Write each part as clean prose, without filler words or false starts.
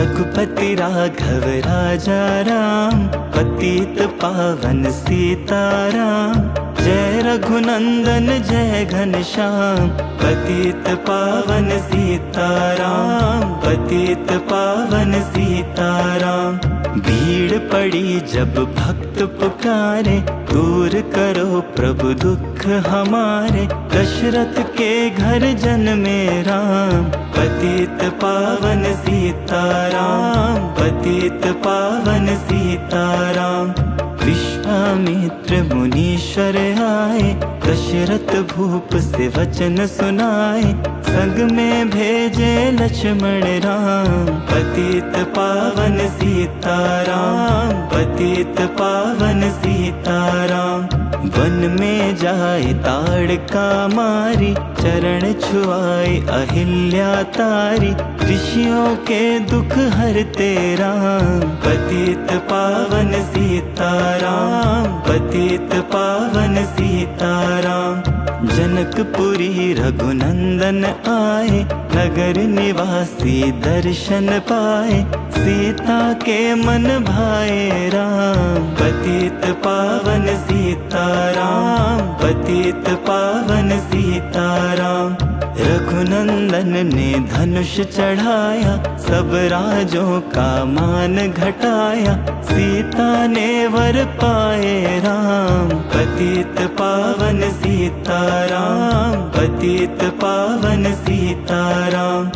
रघुपति राघव राजा राम, पतित पावन सीताराम। जय रघुनंदन जय घनश्याम, पतित पावन सीताराम, पतित पावन सीताराम। भीड़ पड़ी जब भक्त पुकारे, दूर करो प्रभु दुख हमारे। दशरथ के घर जन्मे राम, पतित पावन सीताराम, पतित पावन सीताराम। विश्वामित्र मुनीश्वर आए, दशरथ भूप से वचन सुनाए। संग में भेजे लक्ष्मण राम, पतित पावन सीताराम, पतित पावन सीताराम। वन में जाए ताड़का मारी, चरण छुआए अहिल्या तारी। ऋषियों के दुख हरते राम, पतित पावन सीताराम, पतित पावन सीताराम। जनकपुरी रघुनंदन आए, नगर निवासी दर्शन पाए। सीता के मन भाए राम, पतित पावन सीताराम, पतित पावन सीताराम। रघुनंदन ने धनुष चढ़ाया, सब राजों का मान घटाया। सीता ने वर पाए राम, पतित पावन सीताराम, पतित पावन सीताराम।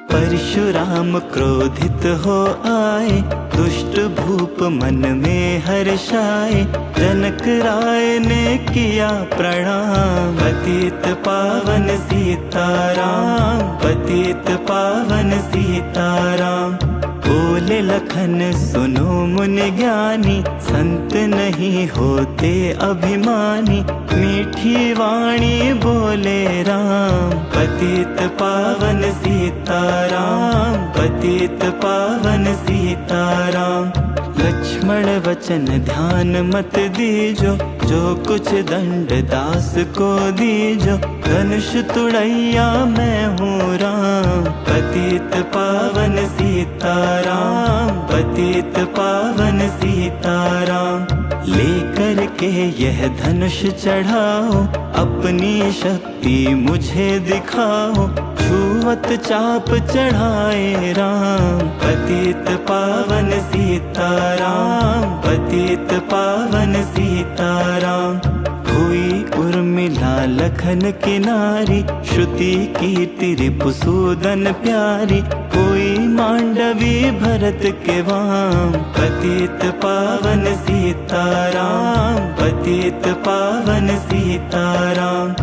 परशुराम क्रोधित हो आए, दुष्ट भूप मन में हर्षाए। जनक राय ने किया प्रणाम, पतित पावन सीताराम, पतित पावन सीताराम। बोले लखन सुनो मुनि ज्ञानी, संत नहीं होते अभिमानी। मीठी वाणी बोले राम, पतित पावन सीताराम, पतित पावन सीताराम। लक्ष्मण वचन ध्यान मत दीजो, जो कुछ दंड दास को दीजो। धनुष तुड़ैया मैं हूँ राम, पतित पावन सीताराम, पतित पावन सीताराम। लेकर के यह धनुष चढ़ाओ, अपनी शक्ति मुझे दिखाओ। छुवत चाप चढ़ाए राम, पतित पावन सीताराम, पतित पावन सीताराम। हुई उर्मिला लखन की नारी, श्रुति कीर्ति रिपुसूदन प्यारी। हुई मांडवी भरत के वाम, पतित पावन सीताराम, पतित पावन सीताराम।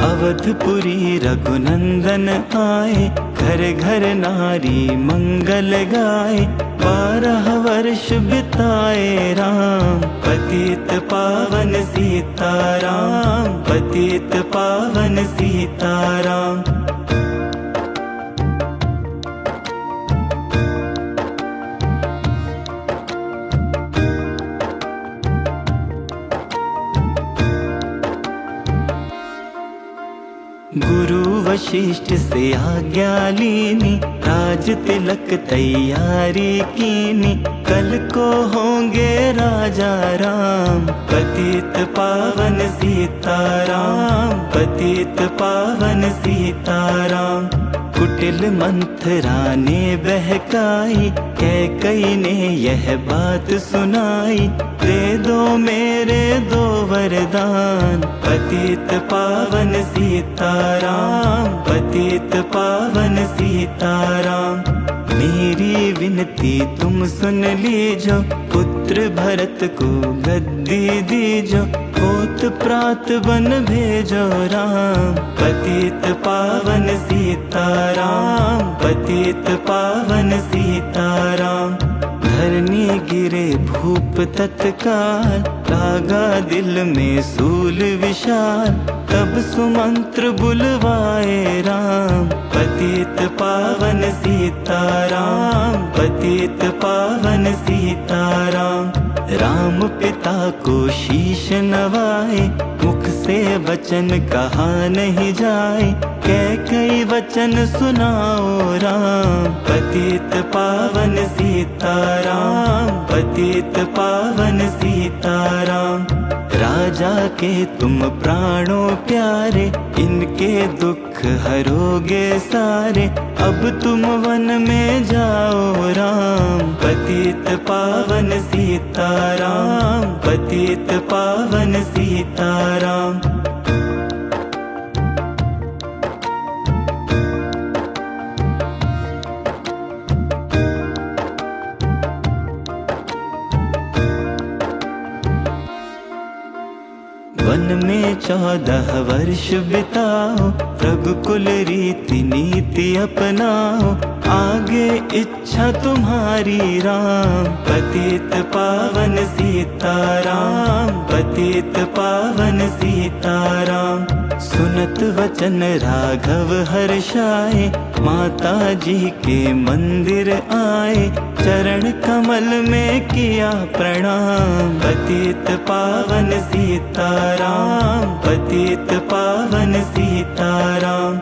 अवधपुरी रघुनंदन आए, घर घर नारी मंगल गाए। 12 वर्ष बिताए राम, पतित पावन सीताराम, पतित पावन सीताराम। गुरु वशिष्ठ से आज्ञा लीनी, राज तिलक तैयारी कीनी। कल को होंगे राजा राम, पतित पावन सीताराम, पतित पावन सीताराम। कुटिल मंथरा ने बहकाई, कैकई ने यह बात सुनाई। दे दो मेरे 2 वरदान, पतित पावन सीताराम, पतित पावन सीताराम। मेरी विनती तुम सुन लीजो, पुत्र भरत को गद्दी दीजो। होत प्रात बन भेजो राम, पतित पावन सीताराम, पतित पावन सीताराम। धरनी गिरे भूप तत्काल, लागा दिल में सूल विशाल, तब सुमंत्र बुलवाए राम। पतित पावन सीताराम, पतित पावन सीताराम। राम पिता को शीश नवाए, मुख से वचन कहा नहीं जाए, कई वचन सुनाओ राम। पतित पावन सीताराम, पतित पावन सीताराम। राजा के तुम प्राणों प्यारे, इनके दुख हरोगे सारे, अब तुम वन में जाओ राम। पतित पावन सीताराम, पतित पावन सीताराम। वन में 14 वर्ष बिताओ, रघुकुल रीति नीति अपनाओ, आगे इच्छा तुम्हारी राम। पतित पावन सीताराम, पतित पावन सीताराम। सुनत वचन राघव हर्षाए, माता जी के मंदिर आए, चरण कमल में किया प्रणाम। पतित पावन सीताराम, पतित पावन सीताराम।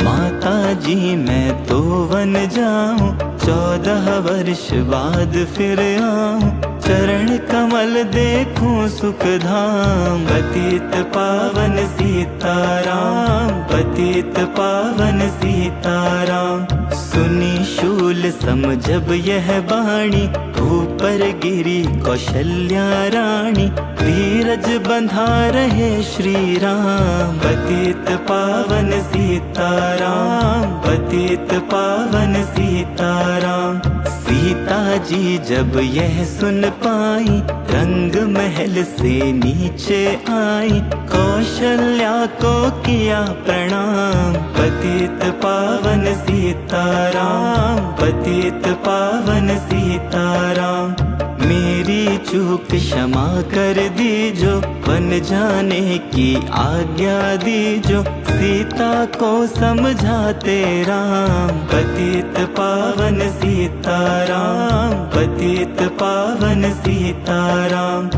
माता जी मैं तो वन जाऊं, 14 वर्ष बाद फिर आऊं, चरण कमल देखूं सुख धाम। पतित पावन सीताराम, पतित पावन सीताराम। सुनी शूल समझब यह बाणी, ऊपर गिरी कौशल्या रानी, धीरज बंधा रहे श्री राम। पतित पावन सीताराम, पतित पावन सीताराम। सीता जी जब यह सुन पाई, रंग महल से नीचे आई, कौशल्या को किया प्रणाम। पतित पावन सीताराम, पतित पावन सीताराम। मेरी चूक क्षमा कर दीजो, वन जाने की आज्ञा दीजो, सीता को समझाते राम। पतित पावन सीताराम, पतित पावन सीताराम।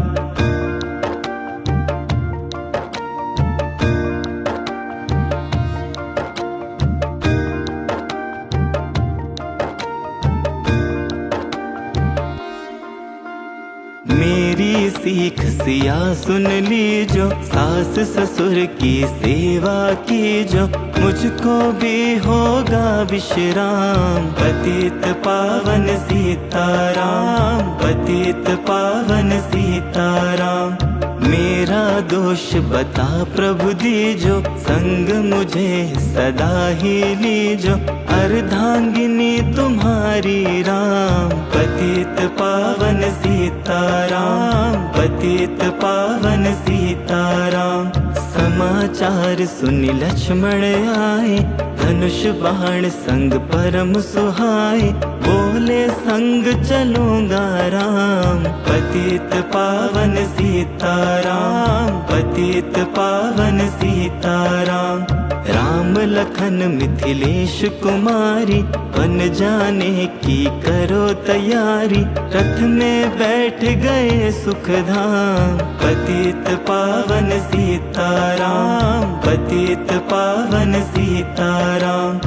मेरी सीख सिया सुन लीजो, सास ससुर की सेवा कीजो, मुझको भी होगा विश्राम। पतित पावन सीताराम, पतित पावन सीताराम। मेरा दोष बता प्रभु दीजो, संग मुझे सदा ही लीजो, अर्धांगिनी तुम्हारी राम। पतित पावन सीताराम, पतित पावन सीताराम। समाचार सुनि लक्ष्मण आए, धनुष बाण संग परम सुहाए, बोले संग चलूंगा राम। पतित पावन सीताराम, पतित पावन सीताराम। राम लखन मिथिलेश कुमारी, वन जाने की करो तैयारी, रथ में बैठ गए सुख धाम। पतित पावन सीताराम, पतित पावन सीताराम।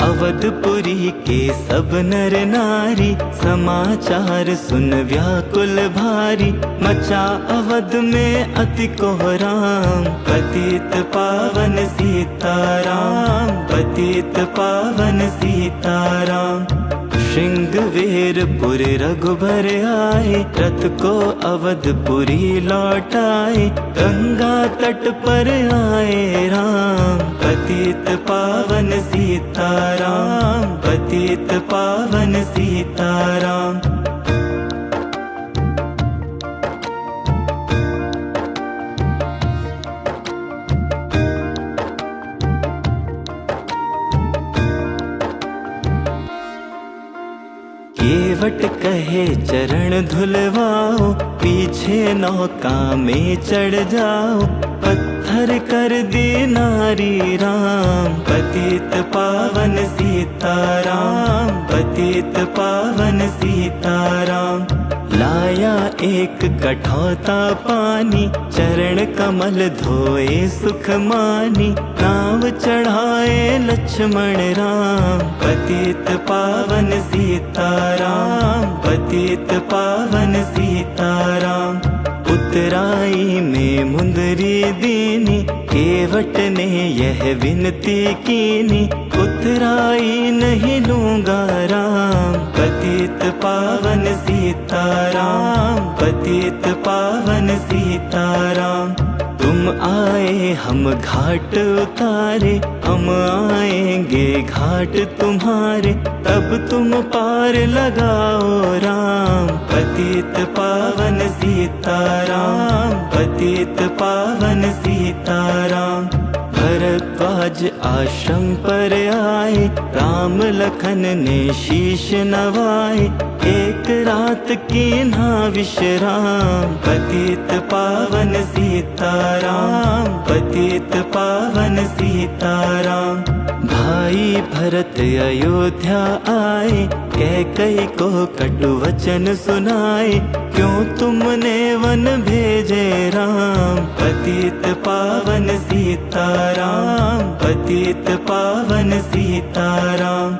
अवधपुरी के सब नर नारी, समाचार सुन व्याकुल भारी, मचा अवध में अति कोहराम। पतित पावन सीताराम, पतित पावन सीताराम। श्रृंगवेरपुर रघुबर आए, रथ को अवधपुरी लौटाए, गंगा तट पर आए राम। पतित पावन सीताराम, पतित पावन सीताराम। केवट कहे चरण धुलवाओ, पीछे नौका में चढ़ जाओ, पत्थर कर दी नारी राम। पतित पावन सीताराम, पतित पावन सीताराम। लाया एक कठौता पानी, चरण कमल धोए सुख मानी। नाव चढ़ाए लक्ष्मण राम, पतित पावन सीताराम, पतित पावन सीताराम। उतराई में मुंदरी दीनी, केवट ने यह विनती कीनी। उतराई नहीं लूंगा राम, पतित पावन सीताराम, पतित पावन सीताराम। तुम आए हम घाट उतारे, हम आएंगे घाट तुम्हारे। तब तुम पार लगाओ राम, पतित पावन सीताराम, पतित पावन सीताराम। भरद्वाज आश्रम पर आए, राम लखन ने शीश नवाए। एक रात की ना विश्राम, पतित पावन सीताराम, पतित पावन सीताराम। भाई भरत अयोध्या आए, कैकई को कटु वचन सुनाए। क्यों तुमने वन भेजे राम, पतित पावन सीताराम, पतित पावन सीताराम।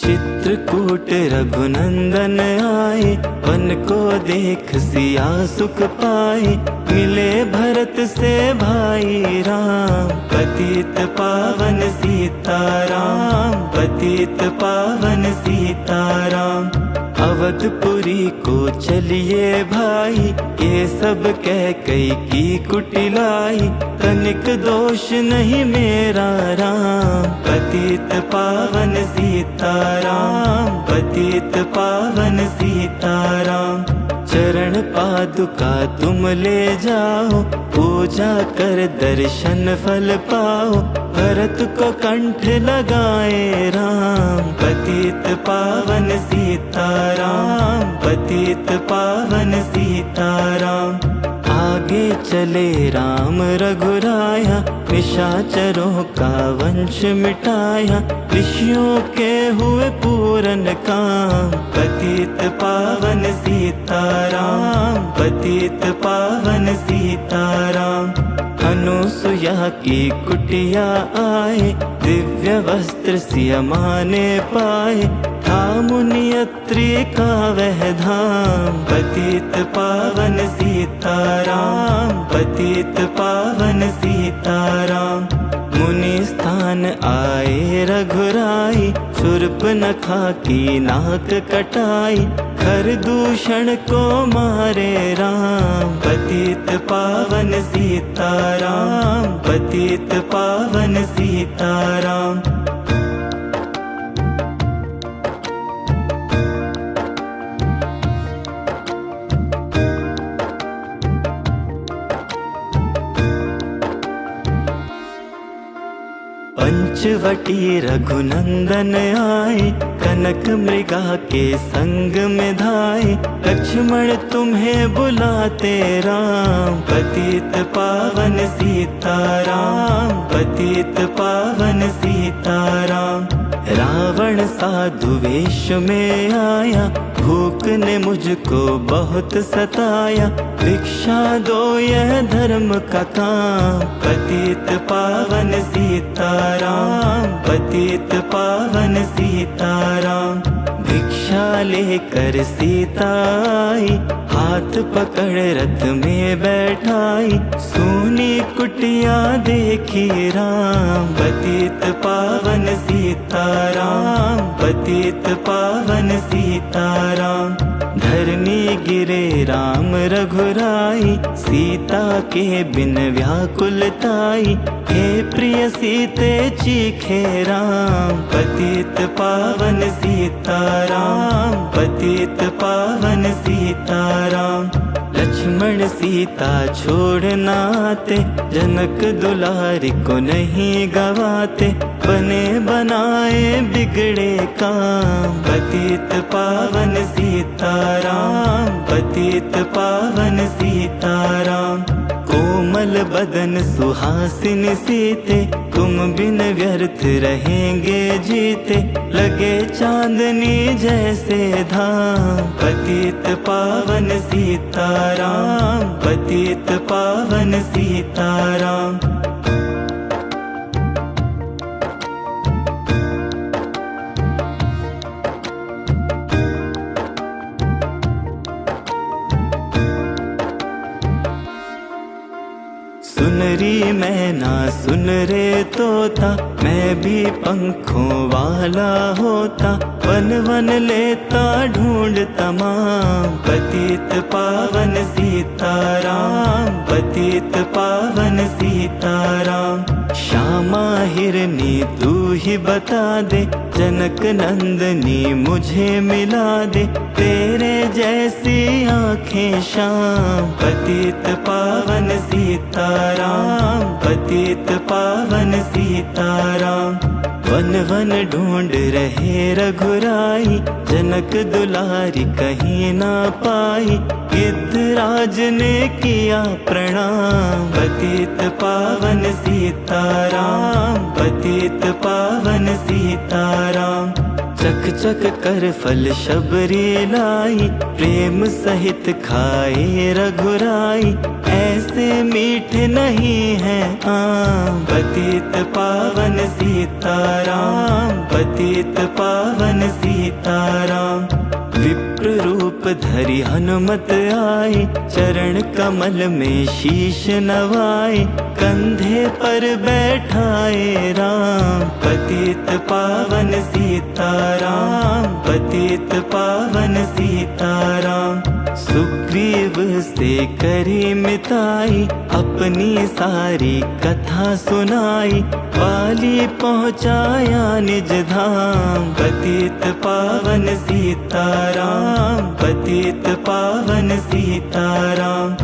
चित्रकूट रघुनंदन आए, वन को देख सिया सुख पाए। मिले भरत से भाई राम, पतित पावन सीताराम, पतित पावन सीताराम। अवधपुरी को चलिए भाई, ये सब कैकई की कुटिलाई। तनिक दोष नहीं मेरा राम, पतित पावन सीताराम, पतित पावन सीताराम। चरण पादुका तुम ले जाओ, पूजा कर दर्शन फल पाओ। भरत को कंठ लगाए राम, पतित पावन सीताराम, पतित पावन सीताराम। आगे चले राम रघुराया, निशाचरों का वंश मिटाया। ऋषियों के हुए पूरन काम, पतित पावन सीताराम, पतित पावन सीताराम। अनुसुया की कुटिया आए, दिव्य वस्त्र सिया ने पाए। था मुनियत्री का वह धाम, पतित पावन सीताराम, पतित पावन सीताराम। मुनि स्थान आए रघुराई, शूर्पणखा की नाक कटाई। खरदूषण को मारे राम, पतित पावन सीताराम, पतित पावन सीताराम। पंचवटी रघुनंदन आए, कनक मृगा के संग में धाए। लक्ष्मण तुम्हें बुलाते राम, पतित पावन सीताराम, पतित पावन सीताराम। रावण साधु वेश में आया, भूख ने मुझको बहुत सताया। भिक्षा दो यह धर्म का काम, पतित पावन सीताराम, पतित पावन सीताराम। भिक्षा लेकर सीता आई, हाथ पकड़ रथ में बैठाई। सोनी कुटिया देखी राम, पतित पावन सीताराम, पतित पावन सीताराम। धरनी गिरे राम रघुराई, सीता के बिन व्याकुलताई। हे प्रिय सीते चीखे राम, पतित पावन सीताराम, पतित पावन सीताराम। लक्ष्मण सीता छोड़ न आते, जनक दुलारी को नहीं गवाते। बने बनाए बिगड़े काम, पतित पावन सीताराम, पतित पावन सीताराम। कोमल बदन सुहासिन सीते, तुम बिन व्यर्थ रहेंगे जीते। लगे चांदनी जैसे धाम, पतित पावन सीताराम, पतित पावन सीताराम। सुन री मैना सुन रे तोता, मैं भी पंखों वाला होता। वन वन लेता ढूंढ तमाम, पतित पावन सीताराम, पतित पावन सीताराम। श्यामा हिरनी तू ही बता दे, जनक नंदनी मुझे मिला दे। तेरे जैसी आँखें श्याम, पतित पावन सीताराम, पतित पावन सीताराम। वन वन ढूंढ रहे रघुराई, जनक दुलारी कहीं ना पाई। गिद्धराज ने किया प्रणाम, पतित पावन सीताराम, पतित पावन सीताराम। चक चक कर फल शबरी लाई, प्रेम सहित खाए रघुराई। ऐसे मीठे नहीं है आम, पतित पावन सीताराम, पतित पावन सीताराम। विप्र रूप धरि हनुमत आए, चरण कमल में शीश नवाए। कंधे पर बैठाए राम, पतित पावन सीताराम, पतित पावन सीताराम। सुग्रीव से करी मिताई, अपनी सारी कथा सुनाई। पाली पहुँचाया निज धाम, पतित पावन सीताराम, पतित पावन सीताराम।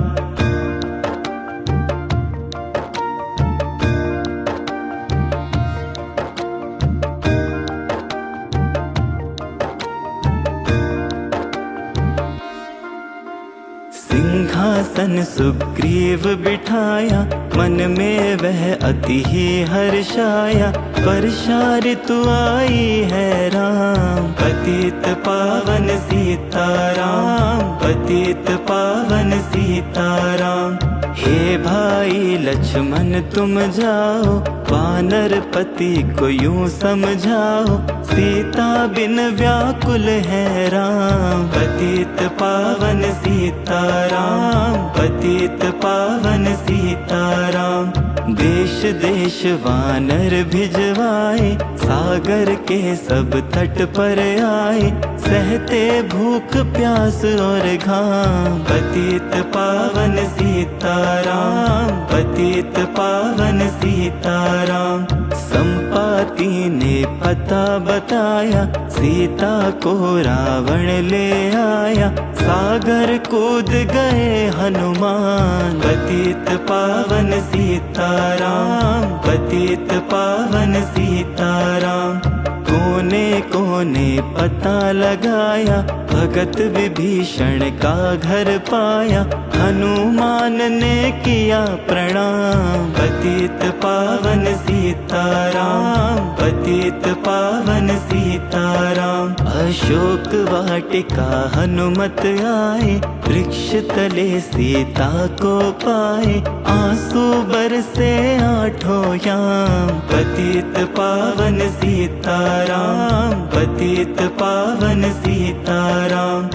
सिंहासन सुग्रीव बिठाया, मन में वह अति ही हर्षाया। वर्षा ऋतु आई है राम, पतित पावन सीताराम, पतित पावन सीताराम। हे भाई लक्ष्मण तुम जाओ, वानर पति को यूं समझाओ। सीता बिन व्याकुल है राम, पतित पावन सीताराम, पतित पावन सीताराम। देश देश वानर भिजवाए, सागर के सब तट पर आए। सहते भूख प्यास और घाम, पतित पावन सीताराम, पतित पावन सीताराम। संपाति ने पता बताया, सीता को रावण ले आया। सागर कूद गए हनुमान, पतित पावन सीताराम, पतित पावन सीताराम। कोने कोने पता लगाया, भगत विभीषण का घर पाया। हनुमान ने किया प्रणाम, पतित पावन सीताराम, पतित पावन सीताराम। अशोक वाटिका हनुमत आए, वृक्ष तले सीता को पाए। आंसू बरसे आठों याम, पतित पावन सीताराम, पतित पावन सीताराम।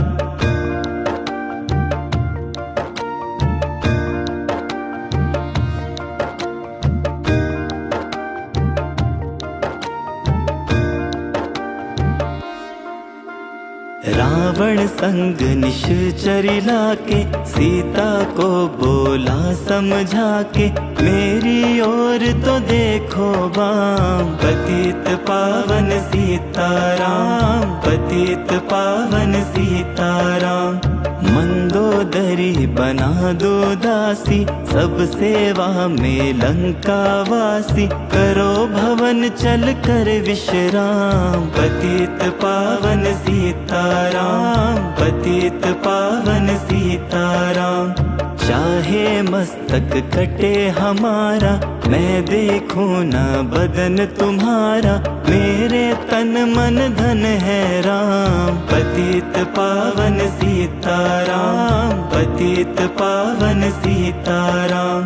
रावण संग निश्चरी लाके, सीता को बोला समझा के। मेरी ओर तो देखो बाम, पतित पावन सीताराम, पतित पावन सीताराम। मंदोदरी बना दो दासी, सब सेवा में लंका वासी। करो भवन चल कर विश्राम, पतित पावन सीताराम, पतित पावन सीताराम। चाहे मस्तक कटे हमारा, मैं देखूं ना बदन तुम्हारा। मेरे तन मन धन है राम, पतित पावन सीताराम, पतित पावन सीताराम।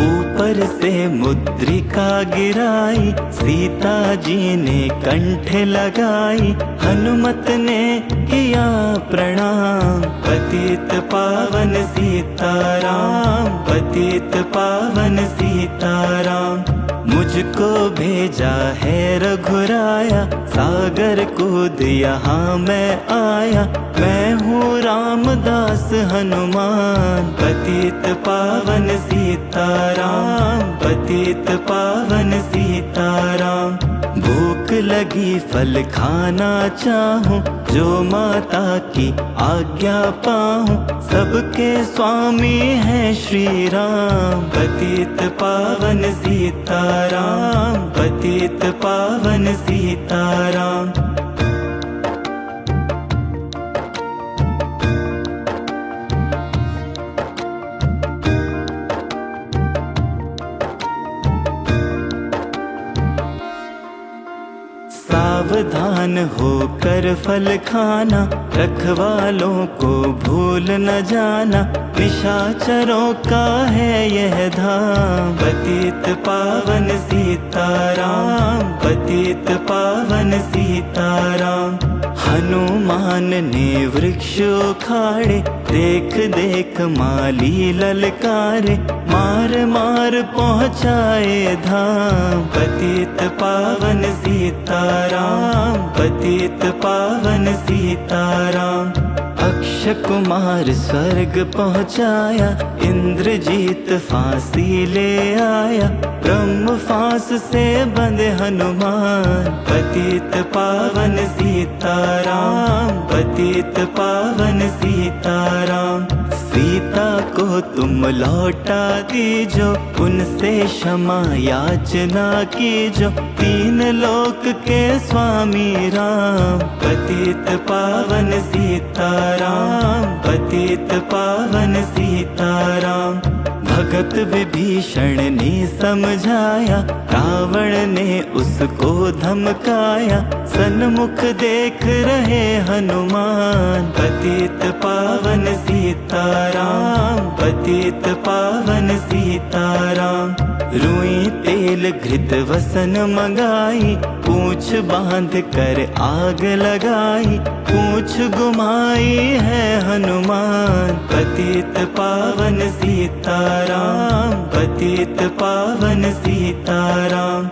ऊपर से मुद्रिका गिराई, सीता जी ने कंठ लगाई। हनुमत ने किया प्रणाम, पतित पावन सीताराम, पतित पावन सीताराम। मुझको भेजा है रघुराया, सागर कूद यहाँ मैं आया। मैं हूँ रामदास हनुमान, पतित पावन सीताराम, पतित पावन सीताराम। भूख लगी फल खाना चाहूं, जो माता की आज्ञा पाऊं। सबके स्वामी है श्री राम, पतित पावन सीताराम, पतित पावन सीताराम। सावधान होकर फल खाना, रखवालों को भूल न जाना। निशाचरों का है यह धाम, पतित पावन सीताराम, पतित पावन सीताराम। हनुमान ने वृक्ष उखाड़े, देख देख माली ललकारे। मार मार पहुँचाए धाम, पतित पावन सीताराम, पतित पावन सीताराम। अक्षय कुमार स्वर्ग पहुँचाया, इंद्रजीत फांसी ले आया। ब्रह्म फांस से बंधे हनुमान, पतित पावन सीताराम, पतित पावन सीताराम। सीता को तुम लौटा दीजो, उनसे क्षमा याचना कीजो। तीन लोक के स्वामी राम, पतित पावन सीताराम, पतित पावन सीताराम। भगत विभीषण ने समझाया, रावण ने उसको धमकाया। सन्मुख देख रहे हनुमान, पतित पावन सीताराम, पतित पावन सीताराम। रुई तेल घृत वसन मंगाई, पूछ बांध कर आग लगाई। पूछ घुमाई है हनुमान, पतित पावन सीताराम, पतित पावन सीताराम।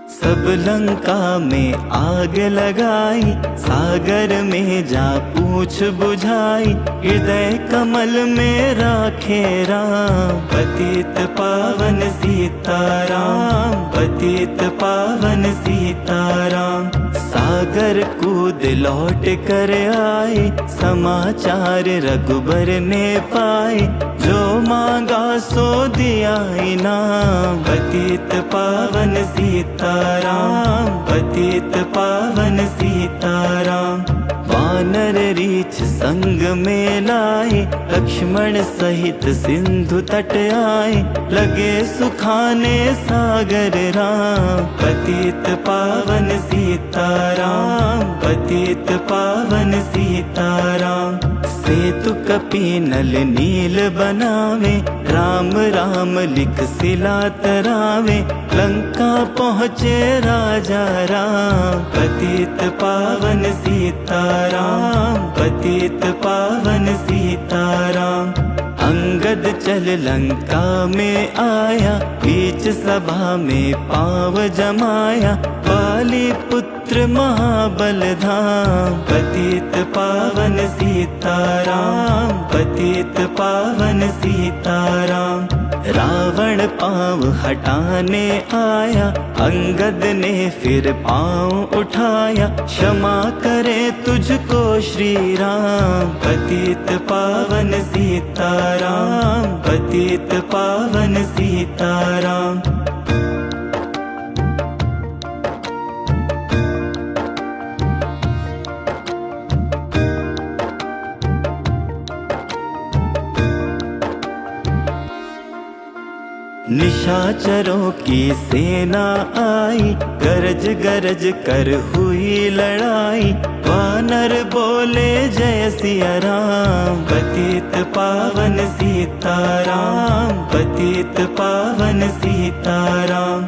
सब लंका में आग लगाई, सागर में जा पूछ बुझाई। हृदय कमल में राखे राम, पतित पावन सीताराम, पतित पावन सीताराम। सागर कूद लौट कर आए, समाचार रघुबर ने पाए। जो मांगा सो दिया इनाम, पतित पावन सीताराम, पतित पावन सीताराम। वानर रीछ संग में लाए, लक्ष्मण सहित सिंधु तट आए। लगे सुखाने सागर राम, पतित पावन सीताराम, पतित पावन सीताराम। सेतु कपि नल नील बनावे, राम राम लिख सिला तरावे। लंका पहुँचे राजा राम, पतित पावन सीताराम, पतित पावन सीताराम। अंगद चल लंका में आया, बीच सभा में पाँव जमाया। पाली पुत्र महाबल धाम, पतित पावन सीताराम, पतित पावन सीताराम। रावण पाँव हटाने आया, अंगद ने फिर पाँव उठाया। क्षमा करे तुझको श्री राम, पतित पावन सीताराम, पतित पावन सीताराम। निशाचरों की सेना आई, गरज गरज कर हुई लड़ाई। वानर बोले जय सिया राम, पतित पावन सीताराम, पतित पावन सीताराम।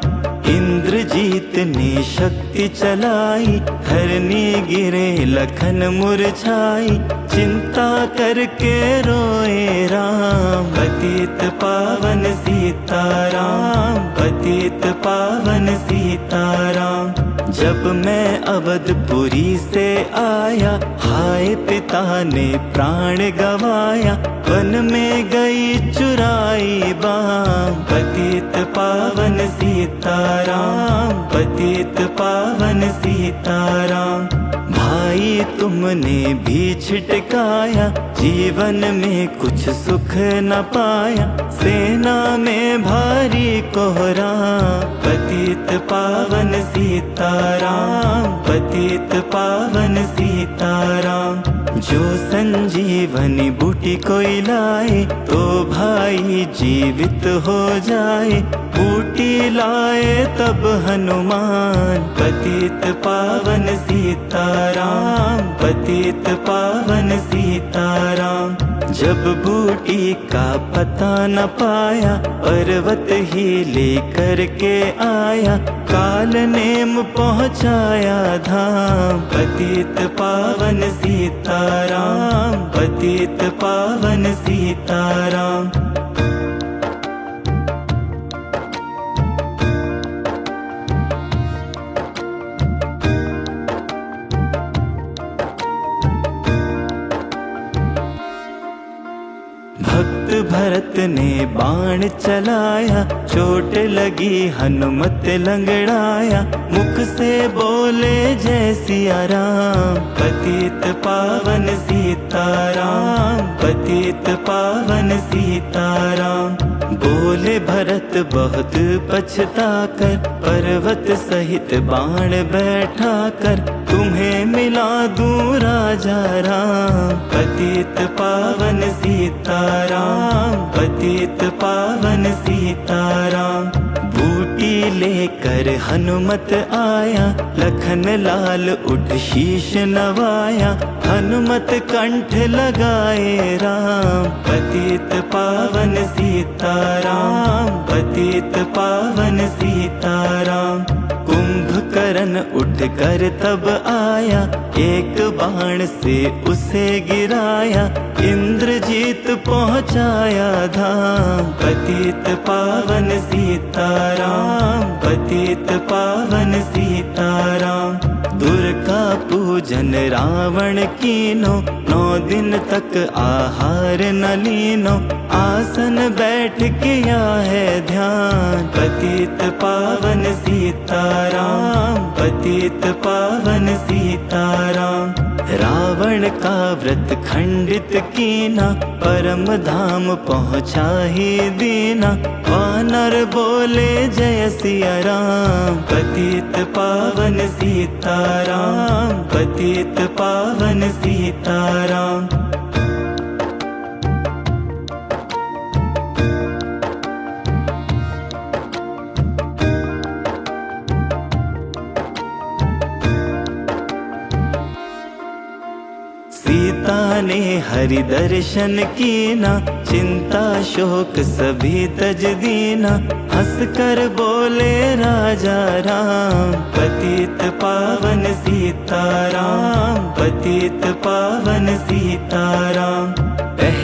इंद्रजीत ने शक्ति चलाई, धरनी गिरे लखन मुरझाई। चिंता करके रोए राम, पतित पावन सीताराम, पतित पावन सीताराम। जब मैं अवधपुरी से आया, हाय पिता ने प्राण गवाया। वन में गई चुराई बाम, पतित पावन सीताराम, पतित पावन सीताराम। भाई तुमने भी छिटकाया, जीवन में कुछ सुख न पाया। सेना में भारी कोहराम, पतित पावन सीताराम, पतित पावन सीताराम। जो संजीवनी बूटी कोई लाए, तो भाई जीवित हो जाए। बूटी लाए तब हनुमान, पतित पावन सीताराम, पतित पावन सीताराम। जब बूटी का पता न पाया, पर्वत ही लेकर के आया। काल नेम पहुँचाया धाम, पतित पावन सीताराम, पतित पावन सीताराम। भक्त भरत ने बाण चलाया, चोट लगी हनुमत लंगड़ाया। मुख से बोले जय सिया राम, पतित पावन सीताराम, पतित पावन सीताराम। बोले भरत बहुत पछता कर, पर्वत सहित बाण बैठा कर। तुम्हें मिला दूं राजा राम, पतित पावन सीताराम, पतित पावन सीताराम। बूटी लेकर हनुमत आया, लखन लाल उठ शीश नवाया। हनुमत कंठ लगाए राम, पतित पावन सीताराम, पतित पावन सीताराम। कुंभकर्ण उठ कर तब आया, एक बाण से उसे गिराया। इंद्रजीत पहुँचाया धाम, पतित पावन सीताराम, पतित पावन सीताराम। दुर्गा पूजन रावण कीनो, 9 दिन तक आहार न लीनो। आसन बैठ किया है ध्यान, पतित पावन सीताराम, पतित पावन सीताराम। रावण का व्रत खंडित कीना, परम धाम पहुँचा ही दीना। वानर बोले जय सिया राम, पतित पावन सीताराम, पतित पावन सीताराम। सीता ने हरि दर्शन कीना, चिंता शोक सभी तज दीना। हंस कर बोले राजा राम, पतित पावन सीताराम, पतित पावन सीताराम।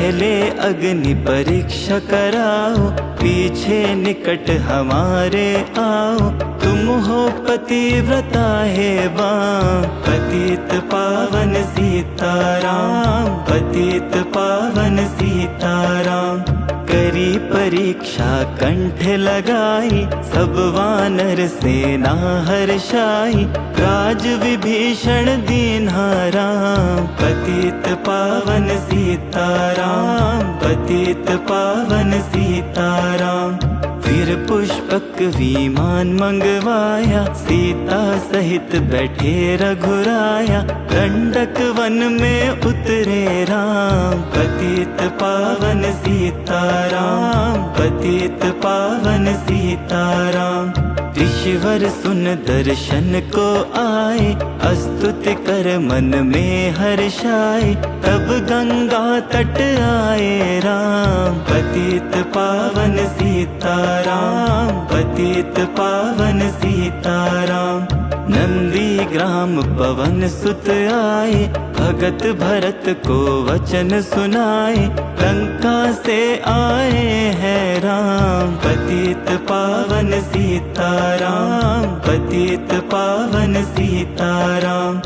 पहले अग्नि परीक्षा कराओ, पीछे निकट हमारे आओ। तुम हो पतिव्रता हे वाम, पतित पावन सीताराम, पतित पावन सीताराम। करी परीक्षा कंठ लगाई, सब वानर सेना हर्षाई। राज विभीषण दीन्हा राम, पतित पावन सीताराम, पतित पावन सीताराम। फिर पुष्पक विमान मंगवाया, सीता सहित बैठे रघुराया। दंडक वन में उतरे राम, पतित पावन सीताराम, पतित पावन सीताराम। ऋषिवर सुन दर्शन को आए, स्तुति कर मन में हर्षाए। तब गंगा तट आए राम, पतित पावन सीताराम, पतित पावन सीताराम। नंदी ग्राम पवन सुत आए, भगत भरत को वचन सुनाए। लंका से आए हैं राम, पतित पावन सीताराम, पतित पावन सीताराम।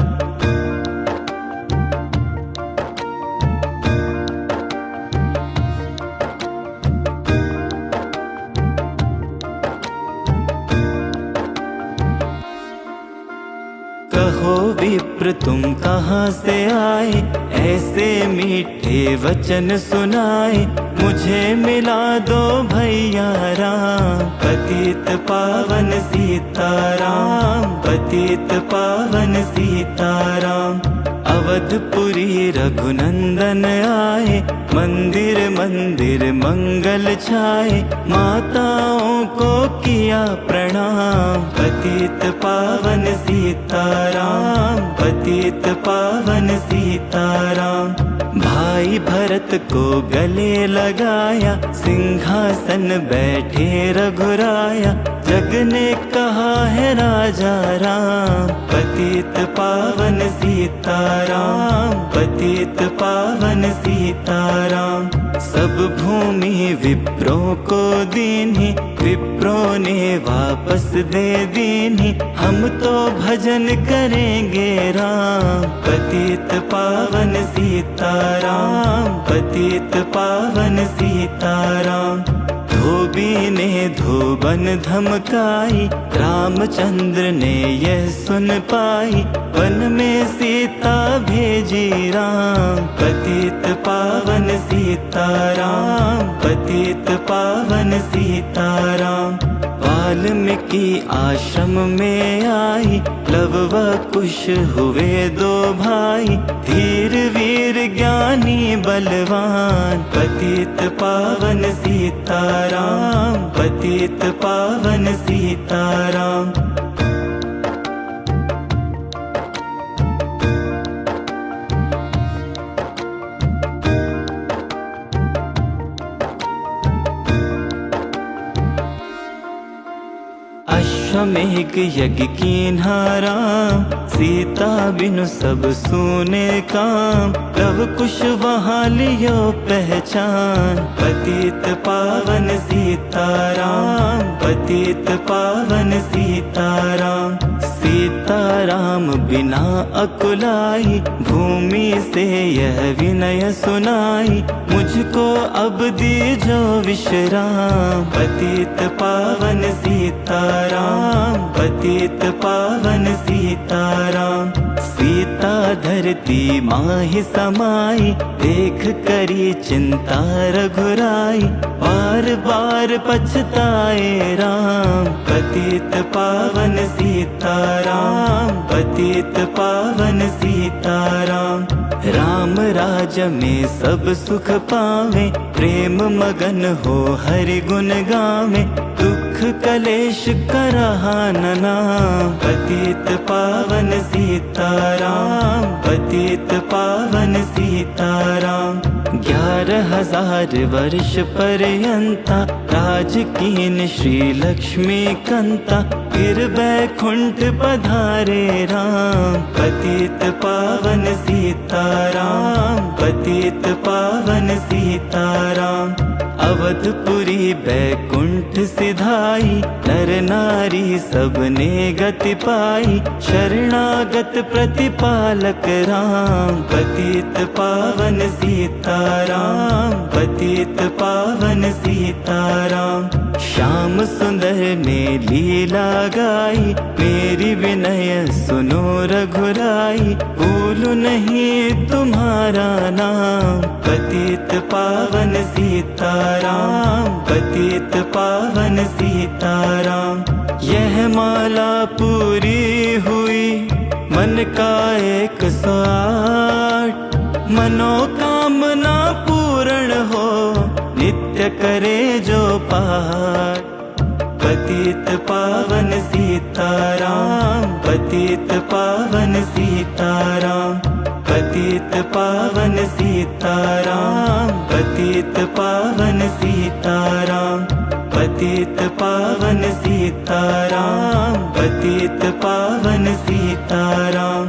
कहो विप्र तुम कहाँ से आए, ऐसे मीठे वचन सुनाए। मुझे मिला दो भैया राम, पतित पावन सीताराम, पतित पावन सीताराम। अवधपुरी रघुनंदन आए, मंदिर मंदिर मंगल छाए। माताओं को किया प्रणाम, पतित पावन सीताराम, पतित पावन सीताराम। भाई भरत को गले लगाया, सिंहासन बैठे रघुराया। जग ने कहा है राजा राम, पतित पावन सीताराम, पतित पावन सीताराम। सब भूमि विप्रों को दीनी, विप्रों ने वापस दे दीनी। हम तो भजन करेंगे राम, पतित पावन सीताराम, पतित पावन सीताराम। धोबी ने धोबन धमकाई, रामचंद्र ने यह सुन पाई। वन में सीता भेजी राम, पतित पावन सीताराम, पतित पावन सीताराम। वाल्मीकि आश्रम में आई, लव व कुश हुए दो भाई। धीर वीर ज्ञानी बलवान, पतित पावन सीताराम, पतित पावन सीताराम। अश्वमेघ यज्ञ कीन्हा राम, सीता बिनु सब सूने काम। लव कुश वहाँ लियो पहचान, पतित पावन सीताराम, पतित पावन सीताराम। सीताराम बिना अकुलाई, भूमि से यह विनय सुनाई। मुझको अब दीजो विश्राम, पतित पावन सीताराम, पतित पावन सीताराम। सीता धरती माहि समाई, देख करी चिंता रघुराई। बार बार पछताए राम, पतित पावन सीताराम, पतित पावन सीताराम। राम राज में सब सुख पावे, प्रेम मगन हो हरि गुण गावे। दुख कलेश करहा न नाम, पतित पावन सीताराम, पतित पावन सीताराम। 11 4000 वर्ष पर्यंता राज कीन श्री लक्ष्मी कंता। फिर बैकुंठ पधारे राम, पतित पावन सीताराम, पतित पावन सीताराम। अवधपुरी बैकुंठ सिधाई, नर नारी सबने गति पाई। शरणागत प्रतिपालक राम, पतित पावन सीताराम, पतित पावन सीताराम। श्याम सुंदर ने लीला गाई, मेरी विनय सुनो रघुराई। भूलू नहीं तुम्हारा नाम, पतित पावन सीताराम, पतित पावन सीताराम। यह माला पूरी हुई मन का 108, मनोकामना पूर्ण हो नित्य करे जो पाठ। पतित पावन सीताराम, पतित पावन सीताराम, पतित पावन सीताराम, पतित पावन सीताराम, पतित पावन सीताराम, पतित पावन सीताराम।